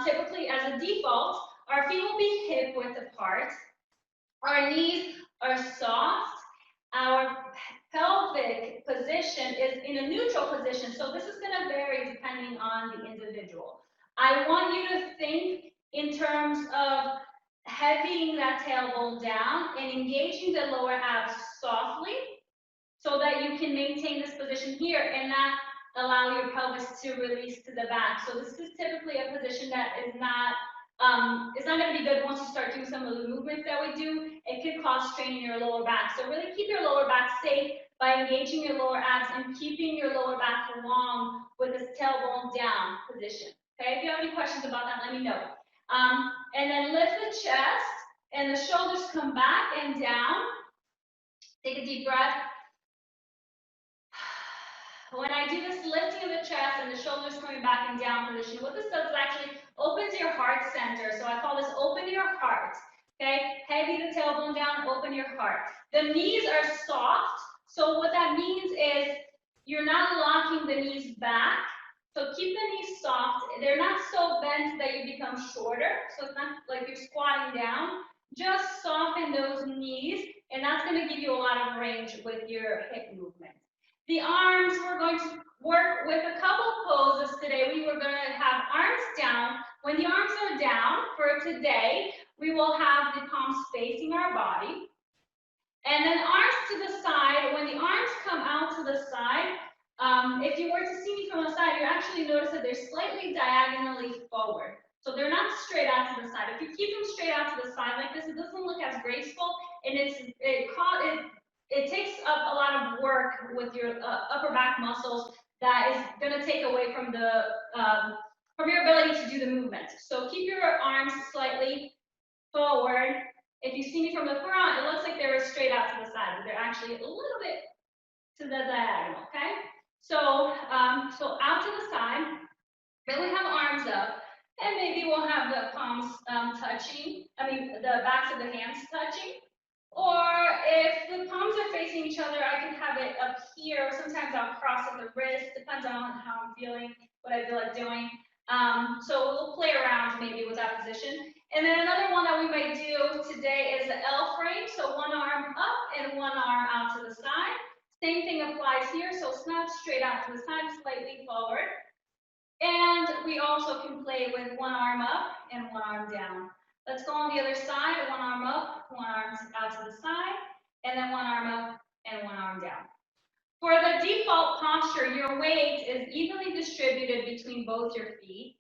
typically as a default, our feet will be hip width apart. Our knees are soft. Our pelvic position is in a neutral position, so this is going to vary depending on the individual. I want you to think in terms of heavying that tailbone down and engaging the lower abs softly so that you can maintain this position here and not allow your pelvis to release to the back. So this is typically a position that is not it's not going to be good once you start doing some of the movements that we do. It could cause strain in your lower back. So really keep your lower back safe by engaging your lower abs and keeping your lower back long with this tailbone down position. Okay, if you have any questions about that, let me know. And then lift the chest and the shoulders come back and down. Take a deep breath. When I do this lifting of the chest and the shoulders coming back and down position, what this does is actually opens your heart center. So I call this open your heart. Okay, heavy the tailbone down, open your heart. The knees are soft. So what that means is you're not locking the knees back. So keep the knees soft. They're not so bent that you become shorter. So it's not like you're squatting down. Just soften those knees, and that's going to give you a lot of range with your hip movement. The arms, we're going to work with a couple poses today. We were going to have arms down. When the arms are down for today, we will have the palms facing our body. And then arms to the side. When the arms come out to the side, if you were to see me from the side, you actually notice that they're slightly diagonally forward. So they're not straight out to the side. If you keep them straight out to the side like this, it doesn't look as graceful, and it takes up a lot of work with your upper back muscles that is going to take away from your ability to do the movement. So keep your arms slightly forward. If you see me from the front, it looks like they're straight out to the side, but they're actually a little bit to the diagonal, okay? So, so out to the side, then we have arms up, and maybe we'll have the palms touching, the backs of the hands touching. Or if the palms are facing each other, I can have it up here. Sometimes I'll cross at the wrist, depends on how I'm feeling, what I feel like doing. So we'll play around maybe with that position. And then another one that we might do today is the L frame. So one arm up and one arm out to the side. Same thing applies here. So it's not straight out to the side, slightly forward. And we also can play with one arm up and one arm down. Let's go on the other side. One arm up, one arm out to the side, and then one arm up and one arm down. For the default posture, your weight is evenly distributed between both your feet.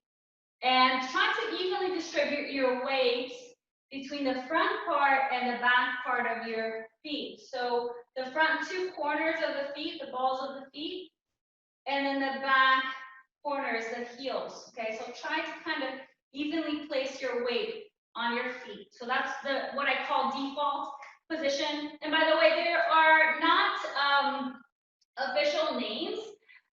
And try to evenly distribute your weight between the front part and the back part of your feet. So the front two corners of the feet, the balls of the feet, and then the back corners, the heels. Okay, so try to kind of evenly place your weight on your feet. So that's what I call default position. And by the way, there are not official names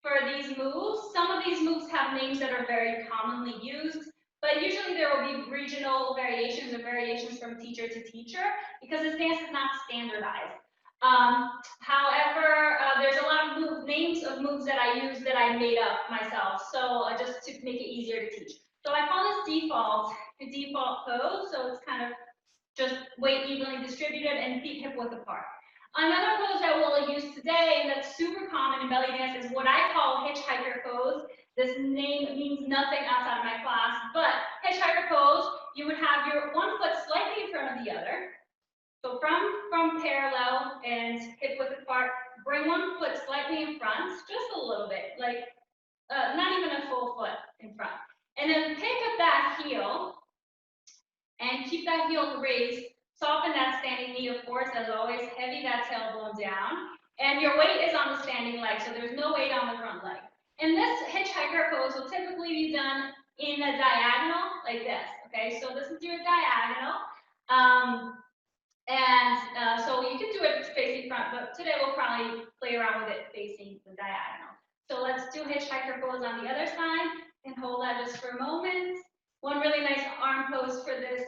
for these moves. Some of these moves have names that are very commonly used, but usually there will be regional variations or variations from teacher to teacher because this dance is not standardized. However, there's a lot of names of moves that I use that I made up myself, so just to make it easier to teach. So I call this the default pose, so it's kind of just weight evenly distributed and feet hip width apart. Another pose that we'll use today, and that's super common in belly dance, is what I call hitchhiker pose. This name means nothing outside of my class, but hitchhiker pose, you would have your one foot slightly in front of the other. So from parallel and hip width apart, bring one foot slightly in front, just a little bit, like not even a full foot in front. And then pick up that heel and keep that heel raised. Soften that standing knee, of course, as always. Heavy that tailbone down. And your weight is on the standing leg, so there's no weight on the front leg. And this hitchhiker pose will typically be done in a diagonal like this. Okay, so this is your diagonal. So you can do it facing front, but today we'll probably play around with it facing the diagonal. So let's do hitchhiker pose on the other side and hold that just for a moment. One really nice arm pose for this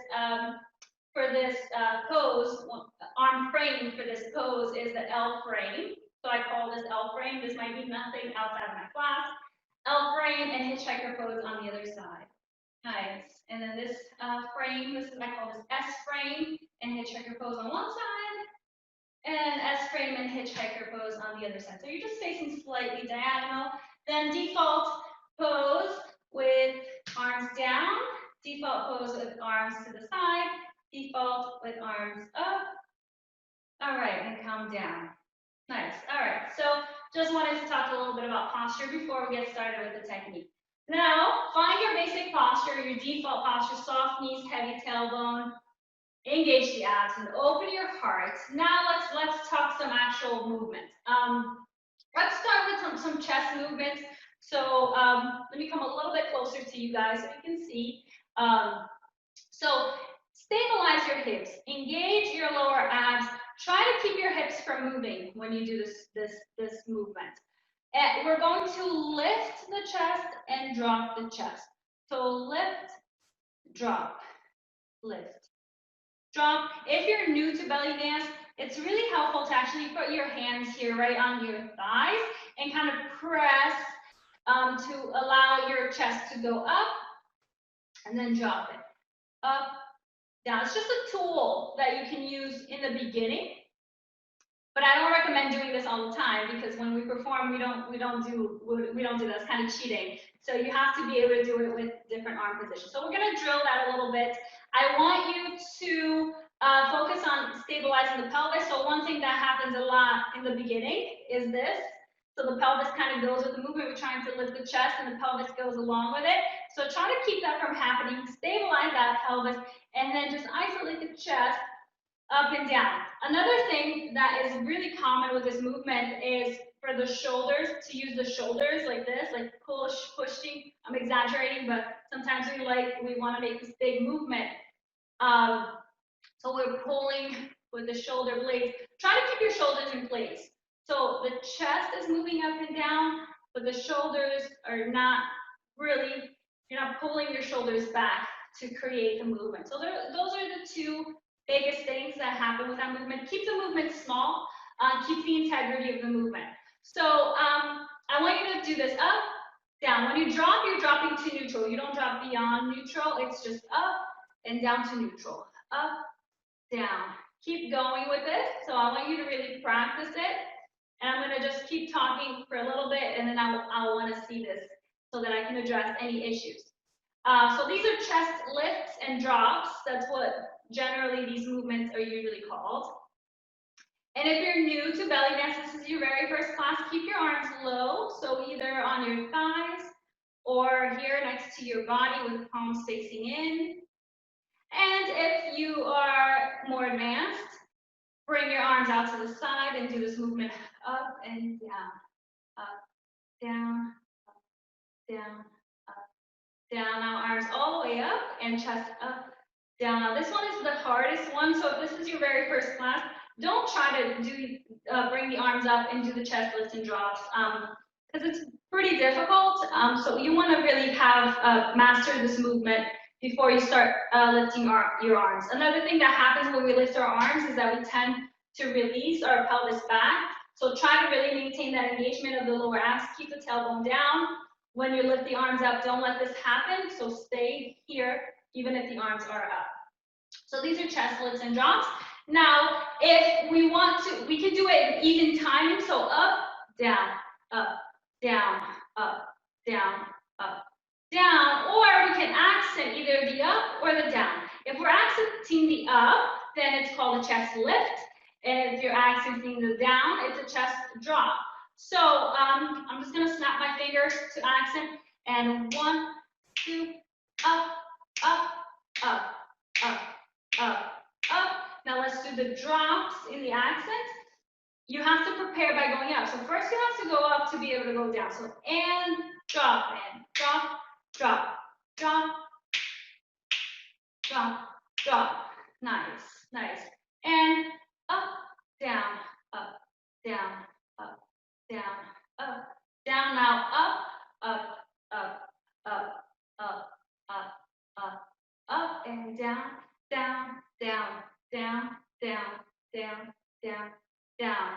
pose, arm frame for this pose is the L frame. So I call this L frame. This might be nothing outside of my class. L frame and hitchhiker pose on the other side. Nice. And then this frame, this is, I call this S frame and hitchhiker pose on one side, and S frame and hitchhiker pose on the other side. So you're just facing slightly diagonal. Then default pose with arms down, default pose with arms to the side, default with arms up. All right, and come down. Nice. All right. So just wanted to talk a little bit about posture before we get started with the technique. Now, find your basic posture, your default posture, soft knees, heavy tailbone, engage the abs, and open your heart. Now let's talk some actual movement. Let's start with some chest movements. So let me come a little bit closer to you guys so you can see. So stabilize your hips, engage your lower abs. Try to keep your hips from moving when you do this movement. And we're going to lift the chest and drop the chest. So lift, drop, lift, drop. If you're new to belly dance, it's really helpful to actually put your hands here right on your thighs and kind of press to allow your chest to go up and then drop it. Up, down. It's just a tool that you can use in the beginning. But I don't recommend doing this all the time because when we perform, we don't do that. It's kind of cheating. So you have to be able to do it with different arm positions. So we're going to drill that a little bit. I want you to focus on stabilizing the pelvis. So one thing that happens a lot in the beginning is this. So the pelvis kind of goes with the movement. We're trying to lift the chest and the pelvis goes along with it. So try to keep that from happening. Stabilize that pelvis and then just isolate the chest up and down. Another thing that is really common with this movement is for the shoulders, to use the shoulders like this, like pushing. I'm exaggerating, but sometimes we want to make this big movement. So we're pulling with the shoulder blades. Try to keep your shoulders in place. So the chest is moving up and down, but the shoulders are not really, you're not pulling your shoulders back to create the movement. So those are the two biggest things that happen with that movement. Keep the movement small, keep the integrity of the movement. So I want you to do this up, down. When you drop, you're dropping to neutral. You don't drop beyond neutral. It's just up and down to neutral. Up, down. Keep going with it. So I want you to really practice it. And I'm going to just keep talking for a little bit, and then I'll want to see this so that I can address any issues. So these are chest lifts and drops. That's what generally these movements are usually called. And if you're new to belly dance, this is your very first class, keep your arms low. So either on your thighs or here next to your body with palms facing in. And if you are more advanced, bring your arms out to the side and do this movement up and down, up, down, up, down, up, down. Now arms all the way up and chest up, down. Now this one is the hardest one. So if this is your very first class, don't try to do bring the arms up and do the chest lifts and drops because it's pretty difficult. So you want to really have mastered this movement before you start lifting your arms. Another thing that happens when we lift our arms is that we tend to release our pelvis back. So try to really maintain that engagement of the lower abs. Keep the tailbone down. When you lift the arms up, don't let this happen. So stay here, even if the arms are up. So these are chest lifts and drops. Now, if we want to, we can do it in even timing. So up, down, up, down, up, down, up, down, or we can accent either the up or the down. If we're accenting the up, then it's called a chest lift. And if you're accenting the down, it's a chest drop. So I'm just gonna snap my fingers to accent, and 1, 2, up, up, up, up, up, up. Now let's do the drops in the accent. You have to prepare by going up. So first you have to go up to be able to go down. So and drop, drop, drop, drop, drop. Nice, nice. And up, down, up, down, up, down, up, down. Now up, up, up, up, up, up, up, up, and down, down, down, down, down, down, down, down.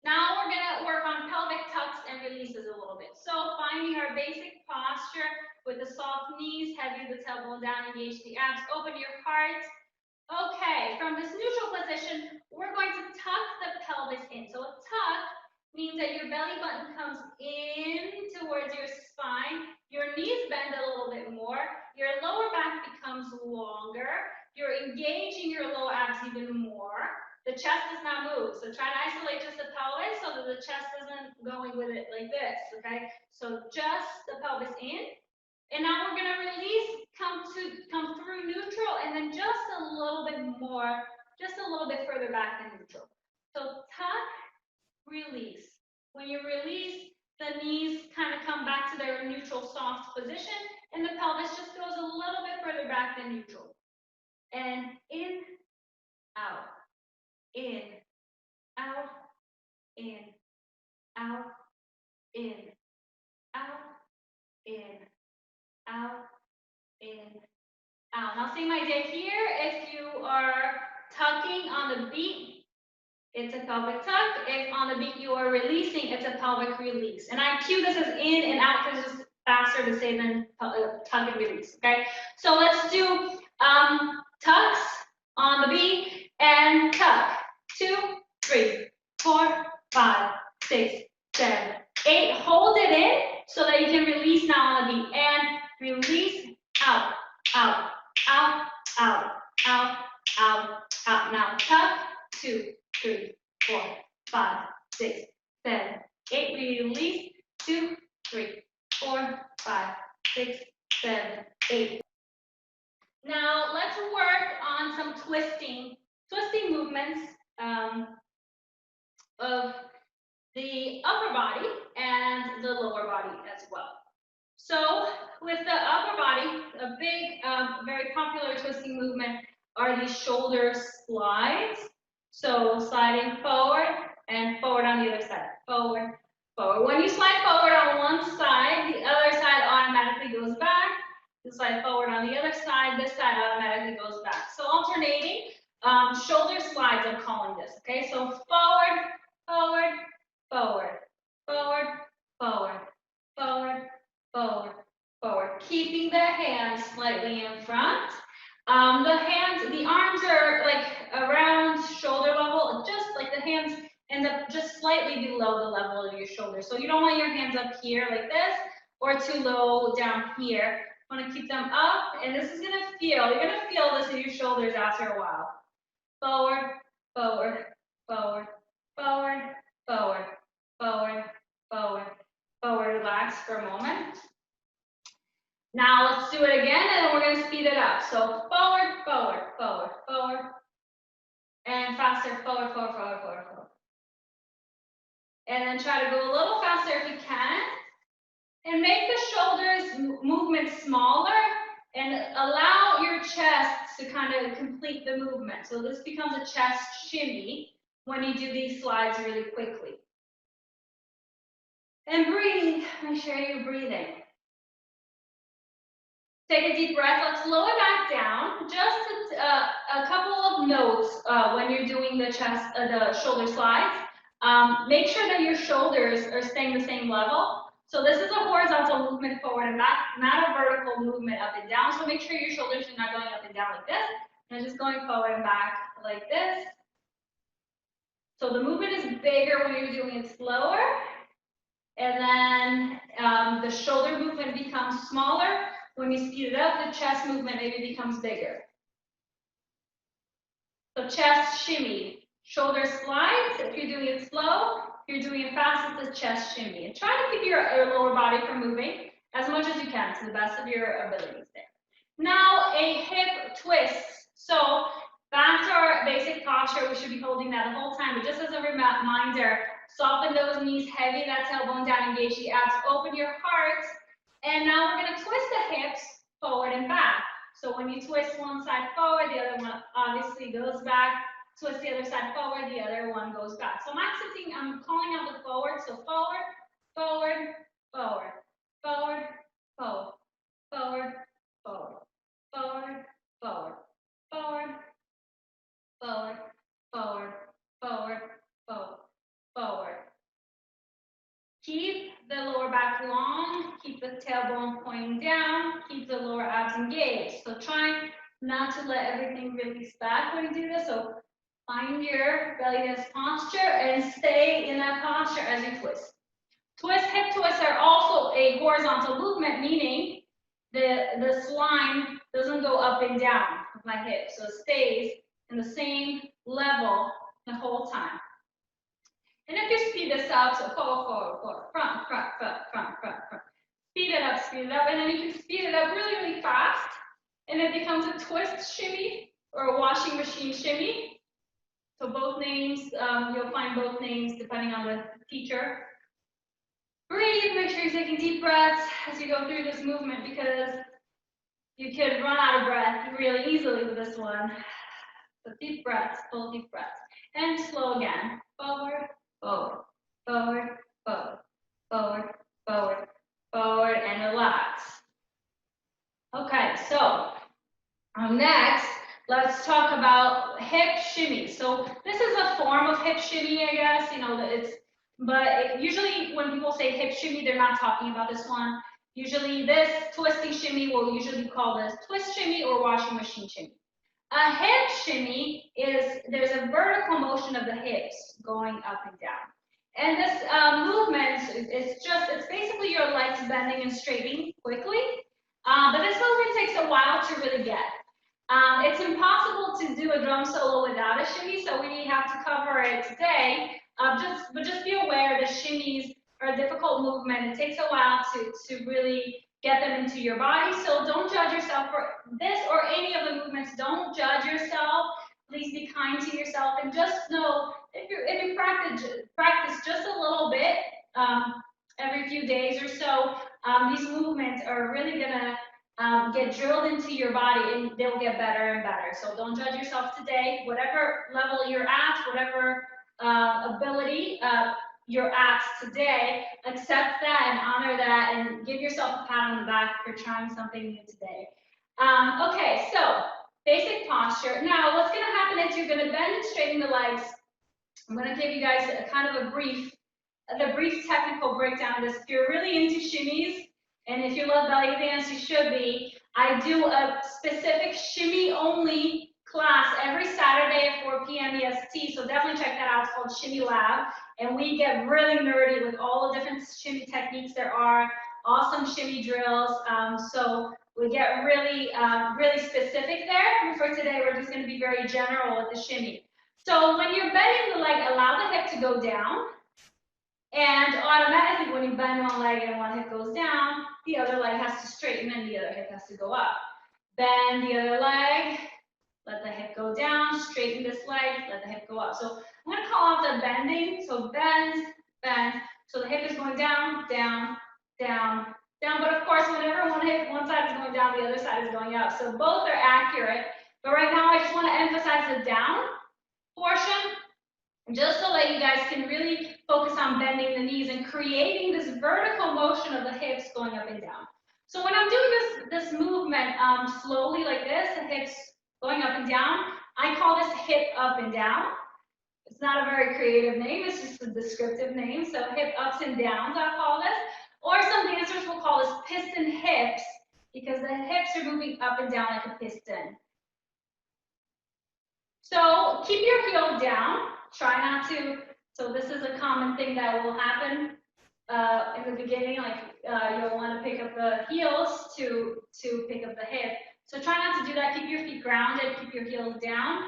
Now we're gonna work on pelvic tucks and releases a little bit. So finding our basic posture with the soft knees, heavy the tailbone down, engage the abs, open your heart. Okay, from this neutral position, we're going to tuck the pelvis in. So a tuck means that your belly button comes in towards your spine, your knees bend a little bit more, your lower back becomes longer, you're engaging your lower abs even more. The chest does not move, so try to isolate just the pelvis so that the chest isn't going with it like this, okay? So just the pelvis in, and now we're gonna release, come through neutral, and then just a little bit more, just a little bit further back than neutral. So tuck, release. When you release, the knees kind of come back to their neutral soft position, and the pelvis just goes a little bit further back than neutral. And in, out. In, out, in, out, in, out, in, out, in, out. Now see my day here. If you are tucking on the beat, it's a pelvic tuck. If on the beat you are releasing, it's a pelvic release. And I cue this as in and out because it's just faster to say than tuck and release. Okay. So let's do tucks on the beat and tuck. 2, 3, 4, 5, 6, 7, 8. Hold it in so that you can release now on the beat. And release, out, out, out, out, out, out, out. Now tuck, 2, 3, 4, 5, 6, 7, 8. Release, 2, 3, 4, 5, 6, 7, 8. Now let's work on some twisting movements of the upper body and the lower body as well. So with the upper body, a big, very popular twisting movement are these shoulder slides. So sliding forward and forward on the other side, forward, forward. When you slide forward on one side, the other side automatically goes back. You slide forward on the other side, this side automatically goes back. So alternating, shoulder slides, I'm calling this, okay? So forward, forward, forward, forward, forward, forward, forward, forward. Keeping the hands slightly in front. The arms are like around shoulder level, just like the hands end up just slightly below the level of your shoulder. So you don't want your hands up here like this or too low down here. You want to keep them up, and this is going to feel, you're going to feel this in your shoulders after a while. Forward, forward, forward, forward, forward, forward, forward, forward. Relax for a moment. Now let's do it again, and then we're going to speed it up. So forward, forward, forward, forward, and faster, forward, forward, forward, forward, forward. And then try to go a little faster if you can. And make the shoulders movement smaller and allow your chest to kind of complete the movement. So this becomes a chest shimmy when you do these slides really quickly. And breathe, make sure you're breathing. Take a deep breath. Let's lower back down. Just a couple of notes when you're doing the shoulder slides. Make sure that your shoulders are staying the same level. So this is a horizontal movement forward and back, not a vertical movement up and down. So make sure your shoulders are not going up and down like this, and just going forward and back like this. So the movement is bigger when you're doing it slower. And then the shoulder movement becomes smaller. When you speed it up, the chest movement maybe becomes bigger. So chest shimmy, shoulder slides. If you're doing it slow, if you're doing it fast, it's a chest shimmy. And try to keep your lower body from moving as much as you can to the best of your abilities there. Now a hip twist. So back to our basic posture. We should be holding that the whole time. But just as a reminder, soften those knees, heavy that tailbone down, engage the abs, open your heart. And now we're going to twist the hips forward and back. So when you twist one side forward, the other one obviously goes back. Twist the other side forward, the other one goes back. So I'm calling out the forward. So forward, forward, forward, forward, forward, forward, forward, forward, forward, forward, forward, forward, forward, forward, forward, tailbone pointing down, keep the lower abs engaged. So try not to let everything release back when you do this. So find your belly dance posture and stay in that posture as you twist. Hip twists are also a horizontal movement, meaning the spine doesn't go up and down with my hip. So it stays in the same level the whole time. And if you speed this up, so forward, forward, forward, front, front, front, front, front, front. Speed it up, and then you can speed it up really, really fast, and it becomes a twist shimmy or a washing machine shimmy. So both names, you'll find both names depending on the teacher. Breathe, make sure you're taking deep breaths as you go through this movement because you could run out of breath really easily with this one. So deep breaths, full deep breaths. And slow again. Forward, forward, forward, forward, forward, forward, forward, and relax. Okay, so next, let's talk about hip shimmy. So this is a form of hip shimmy, I guess, you know, usually when people say hip shimmy, they're not talking about this one. Usually this twisting shimmy, we'll usually call this twist shimmy or washing machine shimmy. A hip shimmy is, there's a vertical motion of the hips going up and down. And this movement it's basically your legs bending and straightening quickly. But this movement takes a while to really get. It's impossible to do a drum solo without a shimmy, so we have to cover it today. But just be aware the shimmies are a difficult movement. It takes a while to really get them into your body. So don't judge yourself for this or any of the movements. Don't judge yourself. Please be kind to yourself and just know if you practice just a little bit every few days or so, these movements are really gonna get drilled into your body and they'll get better and better. So don't judge yourself today. Whatever level you're at, whatever ability you're at today, accept that and honor that and give yourself a pat on the back for trying something new today. Okay, so basic posture. Now, what's going to happen is you're going to bend and straighten the legs. I'm going to give you guys a kind of a brief technical breakdown of this. If you're really into shimmies, and if you love belly dance, you should be. I do a specific shimmy-only class every Saturday at 4 p.m. EST, so definitely check that out. It's called Shimmy Lab, and we get really nerdy with all the different shimmy techniques there are, awesome shimmy drills. So we get really, really specific there. For today, we're just going to be very general with the shimmy. So when you're bending the leg, allow the hip to go down. And automatically, when you bend one leg and one hip goes down, the other leg has to straighten and the other hip has to go up. Bend the other leg, let the hip go down, straighten this leg, let the hip go up. So I'm going to call out the bending. So bend, bend. So the hip is going down, down, down, down. But of course, whenever one side is going down, the other side is going up. So both are accurate. But right now, I just want to emphasize the down portion, just so that you guys can really focus on bending the knees and creating this vertical motion of the hips going up and down. So when I'm doing this movement slowly like this, the hips going up and down, I call this hip up and down. It's not a very creative name, it's just a descriptive name. So hip ups and downs, I'll call this. Or some dancers will call this piston hips because the hips are moving up and down like a piston. So keep your heel down. Try not to, so this is a common thing that will happen in the beginning, like you'll want to pick up the heels to pick up the hip. So try not to do that. Keep your feet grounded, keep your heels down.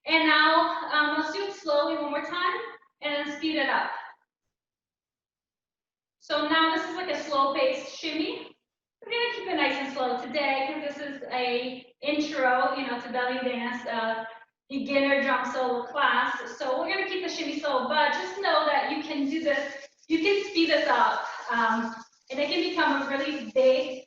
And now let's do it slowly one more time and then speed it up. So now this is like a slow-paced shimmy. We're gonna keep it nice and slow today because this is a intro, to belly dance. Beginner drum solo class. So we're going to keep the shimmy slow, but just know that you can do this, you can speed this up, and it can become a really big,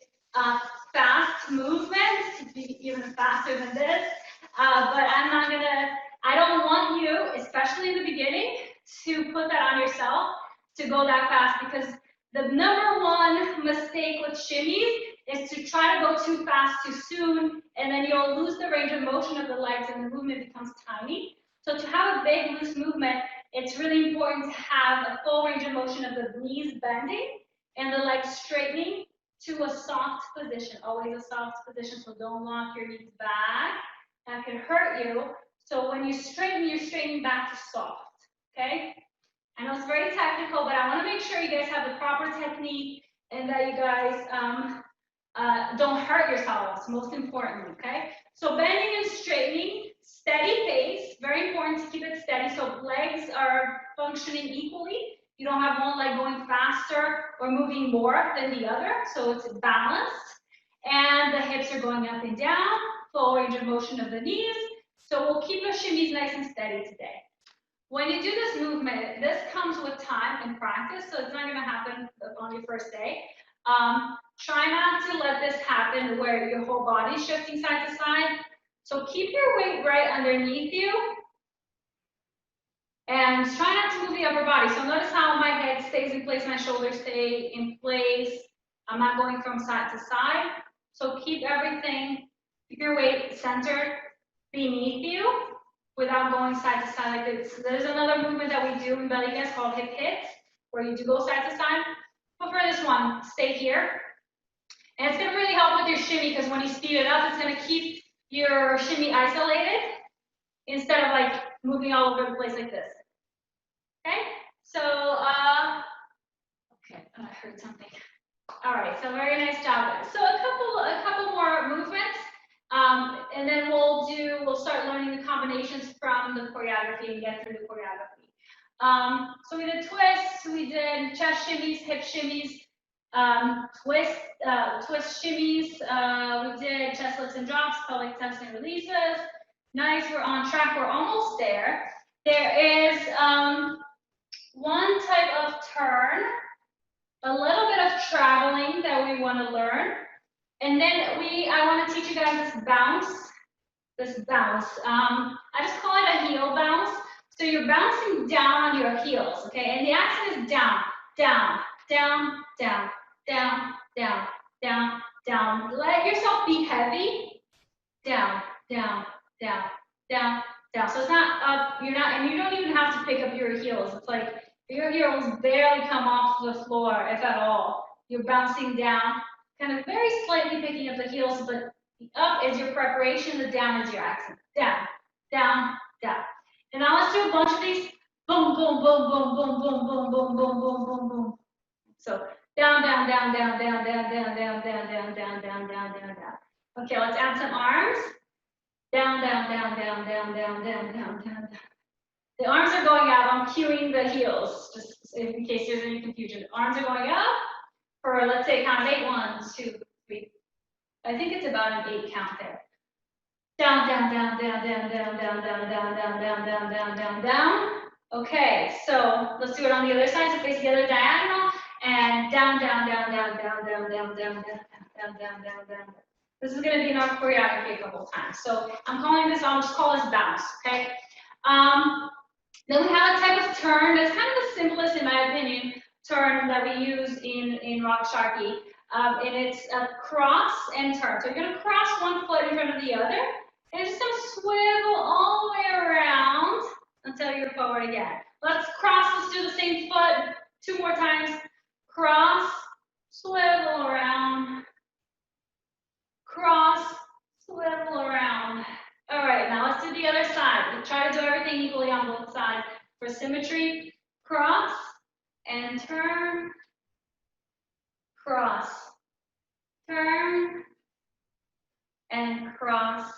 fast movement, to be even faster than this, but I don't want you, especially in the beginning, to put that on yourself, to go that fast, because the number one mistake with shimmies is to try to go too fast too soon, and then you'll lose the range of motion of the legs and the movement becomes tiny. So to have a big loose movement, it's really important to have a full range of motion of the knees bending and the legs straightening to a soft position, always a soft position, so don't lock your knees back. That could hurt you. So when you straighten, you're straightening back to soft, okay? I know it's very technical, but I want to make sure you guys have the proper technique and that you guys don't hurt yourselves, most importantly, okay? So bending and straightening, steady pace, very important to keep it steady so legs are functioning equally. You don't have one leg going faster or moving more than the other, so it's balanced. And the hips are going up and down, full range of motion of the knees. So we'll keep the shimmies nice and steady today. When you do this movement, this comes with time and practice, so it's not going to happen on your first day. Try not to let this happen where your whole body's shifting side to side. So keep your weight right underneath you. And try not to move the upper body. So notice how my head stays in place, my shoulders stay in place. I'm not going from side to side. So keep everything, keep your weight centered beneath you without going side to side like this. There's another movement that we do in belly dance called hip hits, where you do go side to side. But for this one, stay here. And it's going to really help with your shimmy because when you speed it up, it's going to keep your shimmy isolated instead of like moving all over the place like this. Okay? So, okay, I heard something. All right, so very nice job, guys. So a couple more movements, and then we'll start learning the combinations from the choreography and get through the choreography. So we did twists, we did chest shimmies, hip shimmies, twist shimmies, we did chest lifts and drops, pelvic tucks and releases. Nice, we're on track, we're almost there. There is one type of turn, a little bit of traveling that we want to learn. And then I want to teach you guys this bounce. I just call it a heel bounce. So you're bouncing down on your heels, okay? And the accent is down, down, down, down, down, down, down, down. Let yourself be heavy. Down, down, down, down, down. So it's not up, and you don't even have to pick up your heels. It's like your heels barely come off the floor, if at all. You're bouncing down, kind of very slightly picking up the heels, but the up is your preparation, the down is your accent. Down, down, down. And now let's do a bunch of these. Boom, boom, boom, boom, boom, boom, boom, boom, boom, boom, boom, boom. So down, down, down, down, down, down, down, down, down, down, down, down, down, down, down. Okay, let's add some arms. Down, down, down, down, down, down, down, down, down. The arms are going up. I'm cueing the heels, just in case there's any confusion. Arms are going up for, let's say, count of 8. 1, 2, 3. I think it's about an 8 count there. Down, down, down, down, down, down, down, down, down, down, down, down, down, down, down. Okay, so let's do it on the other side. So face the other diagonal and down, down, down, down, down, down, down, down, down, down, down, down, down. This is going to be in our choreography a couple times. So I'm calling this, I'll just call this bounce, okay? Then we have a type of turn that's kind of the simplest, in my opinion, turn that we use in Rock Sharky. And it's a cross and turn. So you're going to cross one foot in front of the other, and it's just going to swivel all the way around until you're forward again. Let's cross, let's do the same foot 2 more times. Cross, swivel around. Cross, swivel around. All right, now let's do the other side. We'll try to do everything equally on both sides. For symmetry, cross and turn, cross, turn, and cross,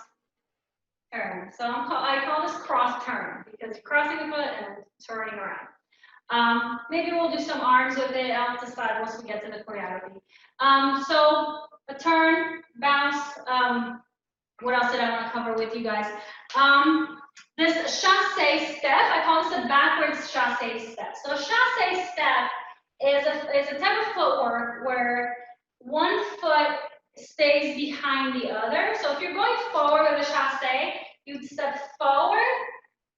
turn. So I call this cross turn because you're crossing a foot and turning around. Maybe we'll do some arms with it. I'll decide once we get to the choreography. So a turn, bounce. What else did I want to cover with you guys? This chassé step, I call this a backwards chassé step. So chassé step is a type of footwork where one foot stays behind the other. So if you're going forward with a chassé, you'd step forward,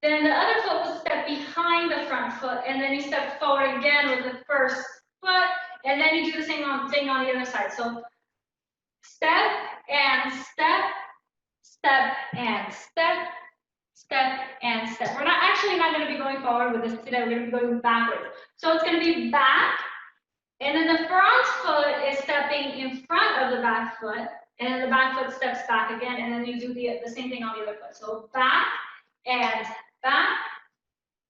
then the other foot would step behind the front foot, and then you step forward again with the first foot, and then you do the same thing on the other side. So step and step, step and step, step and step. We're not going to be going forward with this today. We're going to be going backwards. So it's going to be back, And then the front foot is stepping in front of the back foot, and then the back foot steps back again, and then you do the same thing on the other foot. So back and back,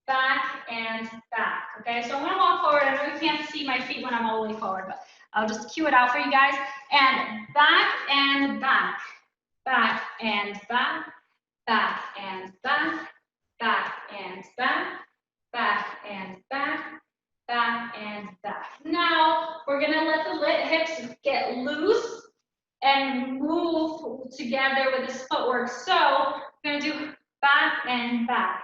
back and back. Okay, so I'm gonna walk forward. I know you can't see my feet when I'm all the way forward, but I'll just cue it out for you guys. And back and back, back and back, back and back, back and back, back and back, back and back. Now we're gonna let the hips get loose and move together with this footwork. So we're gonna do back and back,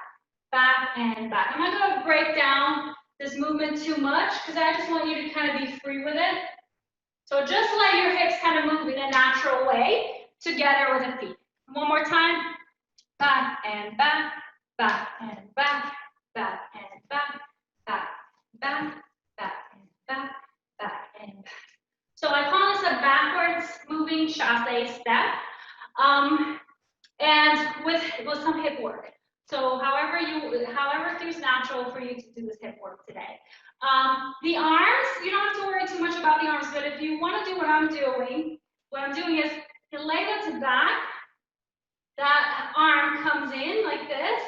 back and back. I'm not gonna break down this movement too much because I just want you to kind of be free with it. So just let your hips kind of move in a natural way together with the feet. One more time. Back and back, back and back, back and back, back, back, back and back, back and back. So I call this a backwards moving chasse step, and with some hip work. So however feels natural for you to do this hip work today. The arms, you don't have to worry too much about the arms, but if you want to do what I'm doing is the leg that's back, that arm comes in like this,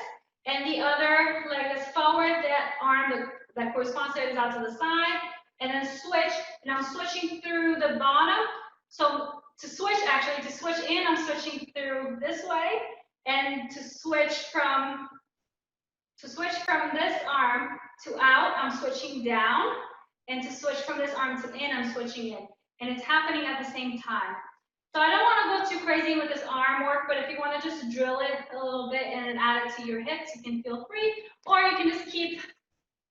and the other leg is forward, that arm that corresponds to it is out to the side, and then switch, and I'm switching through the bottom. So to switch in, I'm switching through this way, and to switch from this arm to out, I'm switching down, and to switch from this arm to in, I'm switching in, and it's happening at the same time. So I don't want to go too crazy with this arm work, but if you want to just drill it a little bit and then add it to your hips, you can feel free, or you can just keep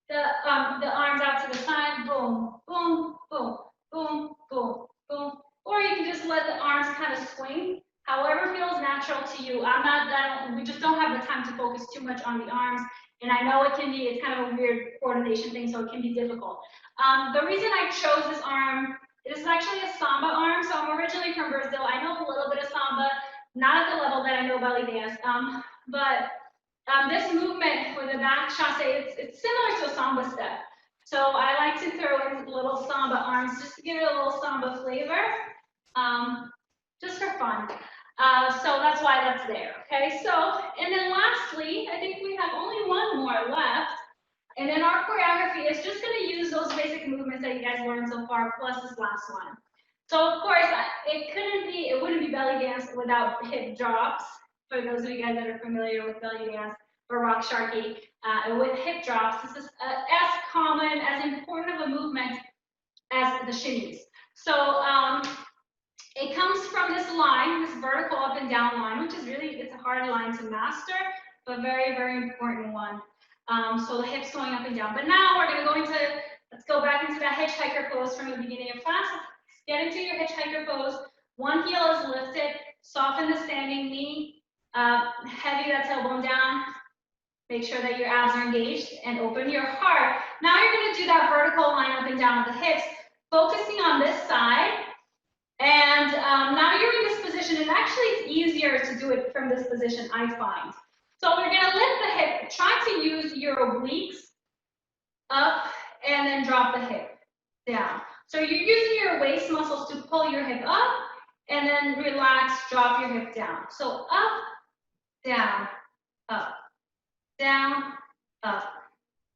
the arms out to the side, boom, boom, boom, boom, boom, boom, or you can just let the arms kind of swing, however feels natural to you. We just don't have the time to focus too much on the arms, and I know it's kind of a weird coordination thing, so it can be difficult. The reason I chose this arm, this is actually a samba arm, so I'm originally from Brazil. I know a little bit of samba, not at the level that I know belly dance, but this movement with the back chasse, it's similar to a samba step. So I like to throw in little samba arms just to give it a little samba flavor, just for fun. So that's why that's there, okay? So, and then lastly, I think we have only one more left. And then our choreography is just going to use those basic movements that you guys learned so far, plus this last one. So of course, it wouldn't be belly dance without hip drops. For those of you guys that are familiar with belly dance or rock sharky, with hip drops, this is as common, as important of a movement as the shimmies. So it comes from this line, this vertical up and down line, which is really, it's a hard line to master, but very, very important one. So the hips going up and down. But now we're going to go into, let's go back into that hitchhiker pose from the beginning of class. Get into your hitchhiker pose. One heel is lifted. Soften the standing knee. Heavy that tailbone down. Make sure that your abs are engaged and open your heart. Now you're going to do that vertical line up and down with the hips, focusing on this side. And now you're in this position, and actually it's easier to do it from this position, I find. So we're going to lift the hip. Try to use your obliques up and then drop the hip down. So you're using your waist muscles to pull your hip up and then relax, drop your hip down. So up, down, up, down, up,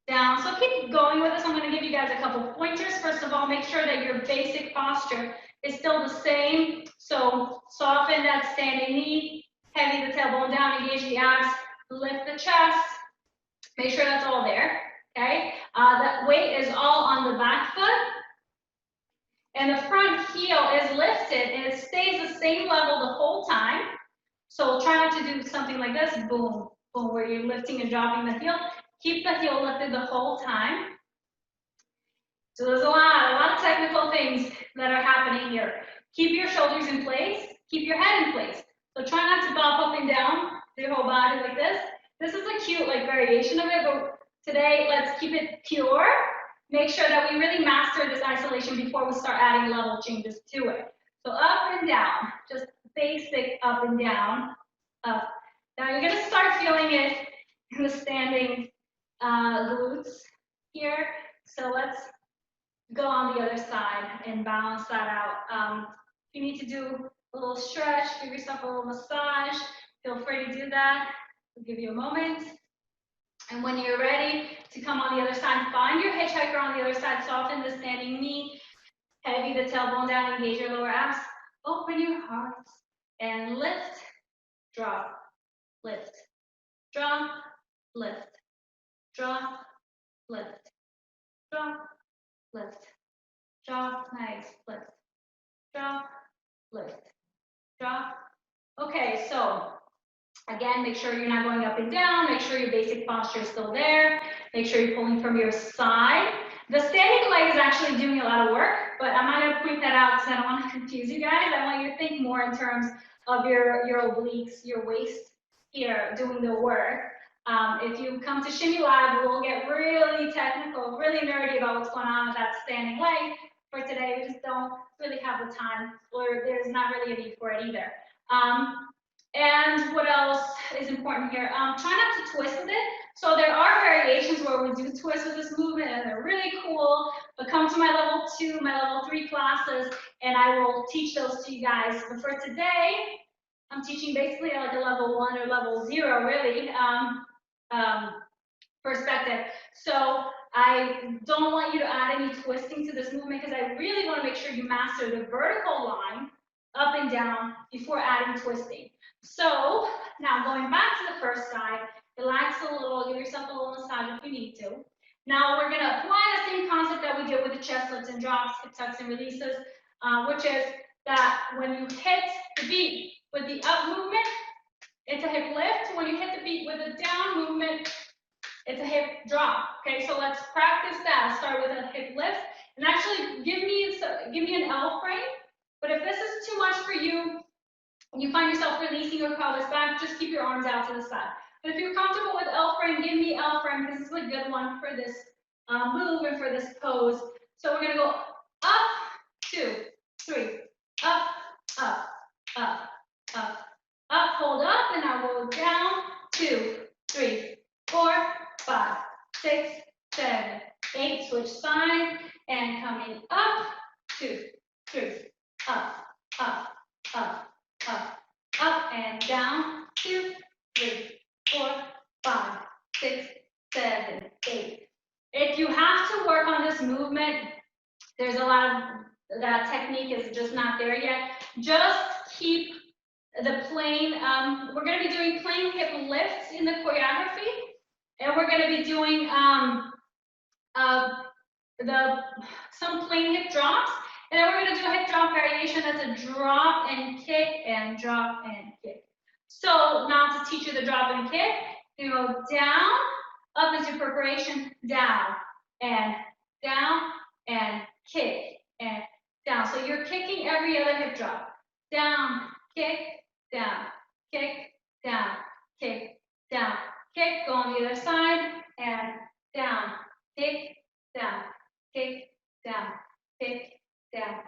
down. So keep going with this. I'm going to give you guys a couple pointers. First of all, make sure that your basic posture is still the same. So soften that standing knee, heavy the tailbone down, engage the abs, lift the chest. Make sure that's all there, okay? That weight is all on the back foot. And the front heel is lifted and it stays the same level the whole time. So try not to do something like this, boom, boom, where you're lifting and dropping the heel. Keep the heel lifted the whole time. So there's a lot of technical things that are happening here. Keep your shoulders in place, keep your head in place. So try not to bop up and down your whole body like this. This is a cute variation of it, but today let's keep it pure. Make sure that we really master this isolation before we start adding level changes to it. So up and down, just basic up and down, up. Now you're gonna start feeling it in the standing glutes here. So let's go on the other side and balance that out. If you need to do a little stretch, give yourself a little massage, feel free to do that. I'll give you a moment. And when you're ready to come on the other side, find your hitchhiker on the other side, soften the standing knee, heavy the tailbone down, engage your lower abs, open your heart, and lift, drop, lift, drop, lift, drop, lift, drop, lift, drop, nice, lift, drop, lift, drop. Okay, so again, make sure you're not going up and down. Make sure your basic posture is still there. Make sure you're pulling from your side. The standing leg is actually doing a lot of work, but I'm not going to point that out because I don't want to confuse you guys. I want you to think more in terms of your obliques, your waist here doing the work. If you come to Shimmy Lab, we'll get really technical, really nerdy about what's going on with that standing leg. For today, we just don't really have the time, or there's not really a need for it either. And what else is important here? Try not to twist with it. So there are variations where we do twist with this movement, and they're really cool. But come to my level 2, my level 3 classes, and I will teach those to you guys. But for today, I'm teaching basically like a level 1 or level 0, really, perspective. So I don't want you to add any twisting to this movement because I really want to make sure you master the vertical line up and down before adding twisting. So now going back to the first side, relax a little, give yourself a little massage if you need to. Now we're going to apply the same concept that we did with the chest lifts and drops, hip tucks and releases, which is that when you hit the beat with the up movement, it's a hip lift. When you hit the beat with a down movement, it's a hip drop. Okay, so let's practice that. Start with a hip lift, and actually give me an L frame. But if this is too much for you, and you find yourself releasing your pelvis back, just keep your arms out to the side. But if you're comfortable with L frame, give me L frame because this is a good one for this move and for this pose. So we're gonna go up, 2, 3, up, up, up, up, up, hold up, and now go down, 2, 3, 4, 5, 6, 7, 8, switch sides, and coming up, 2, 3, up, up, up, up, up, and down, 2, 3, 4, 5, 6, 7, 8. If you have to work on this movement, there's a lot of that technique is just not there yet. Just keep the plain, we're going to be doing plain hip lifts in the choreography, and we're going to be doing some plain hip drops, and then we're going to do a hip drop variation that's a drop and kick and drop and kick. So now to teach you the drop and kick, you go down, up is your preparation, down and kick and down. So you're kicking every other hip drop. Down, kick, down, kick, down, kick, down, kick. Go on the other side and down, kick, down, kick, down, kick, down.